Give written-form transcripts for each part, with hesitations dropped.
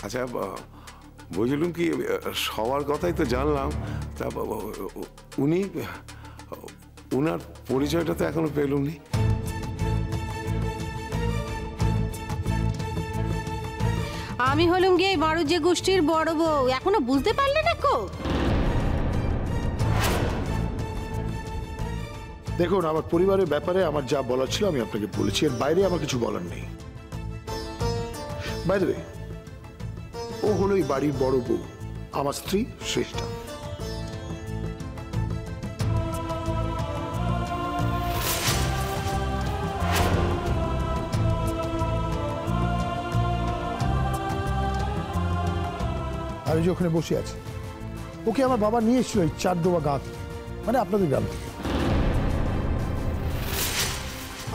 আচ্ছা বুঝলুম কি, সবার কথাই তো জানলাম, তা উনার পরিচয়টা তো এখনো পেলুমনি। আমি হলুম গিয়ে বড় যে গোষ্ঠীর বড় বউ, এখনো বুঝতে পারলে না কো? দেখুন, আমার পরিবারের ব্যাপারে আমার যা বলার ছিল আমি আপনাকে বলেছি, এর বাইরে আমার কিছু বলার নেই। বাই দ্য ওয়ে, ও হলো এই বাড়ির বড় বউ, আমার স্ত্রী শ্রেষ্ঠা। আর ওই যে ওখানে বসে আছে, ওকে আমার বাবা নিয়ে এসেছিল এই চারদোয়া গাঁ, মানে আপনাদের গ্রাম থেকে।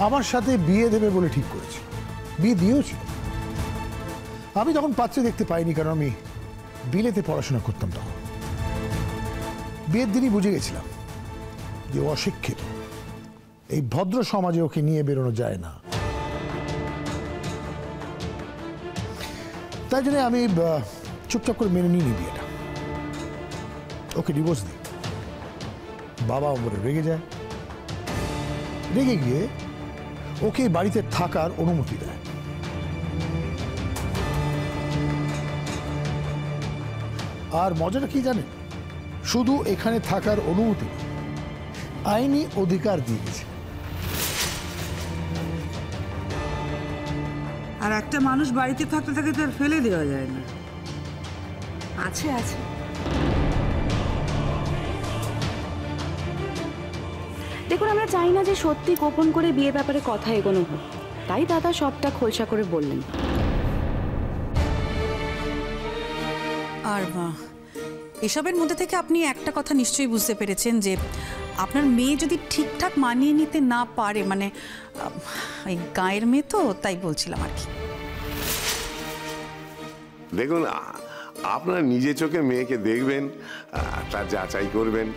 আমার সাথে বিয়ে দেবে বলে ঠিক করেছে, বিয়ে দিয়েছিল। আমি তখন পাত্রে দেখতে পাইনি, কারণ আমি বিলেতে পড়াশোনা করতাম তখন। বিয়ের দিনই বুঝে গেছিলাম যে ও অশিক্ষিত, এই ভদ্র সমাজে ওকে নিয়ে বেরোনো যায় না। তাই জন্য আমি চুপচাপ করে মেনে নিই বিয়েটা, ওকে ডিভোর্স দিই। বাবা ওপরে রেগে যায়, রেগে গিয়ে ওকে বাড়িতে থাকার অনুমতি দেয়। আর মজাটা কি জানেন, শুধু এখানে থাকার অনুমতি, আইনি অধিকার দিয়ে গেছে। আর একটা মানুষ বাড়িতে থাকতে থাকে তো আর ফেলে দেওয়া যায় না। আছে আছে, দেখুন আমরা চাই না যে সত্যি গোপন করে বিয়ে ব্যাপারে কথা এগোনো হোক, তাই দাদা সবটা খোলসা করে বললেন। আর এসবের মধ্যে থেকে আপনি একটা কথা নিশ্চয়ই বুঝতে পেরেছেন যে আপনার মেয়ে যদি ঠিকঠাক মানিয়ে নিতে না পারে, মানে এই গায়ের মেয়ে তো, তাই বলছিলাম আর কি। দেখুন, আপনার নিজে চোখে মেয়েকে দেখবেন, তার যাচাই করবেন।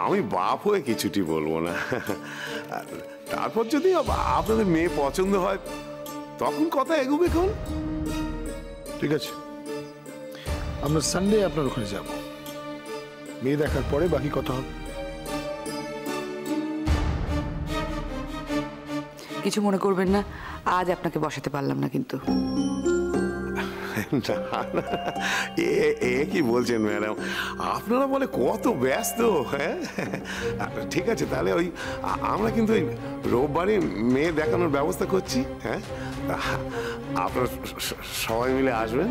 আমি বাপ হয়ে কিছুটি বলবো না। তারপর যদি আপনাদের মেয়ে পছন্দ হয় তখন কথা এগোবে। কোন ঠিক আছে, আমরা সানডে আপনার ওখানে যাব, মেয়ে দেখার পরে বাকি কথা হবে। কিছু মনে করবেন না, আজ আপনাকে বসাতে পারলাম না কিন্তু। এ কি বলছেন ম্যাডাম, আপনারা বলে কত ব্যস্ত। হ্যাঁ ঠিক আছে, তাহলে ওই আমরা কিন্তু ওই রোববারই মেয়ে দেখানোর ব্যবস্থা করছি। হ্যাঁ, আপনারা সবাই মিলে আসবেন।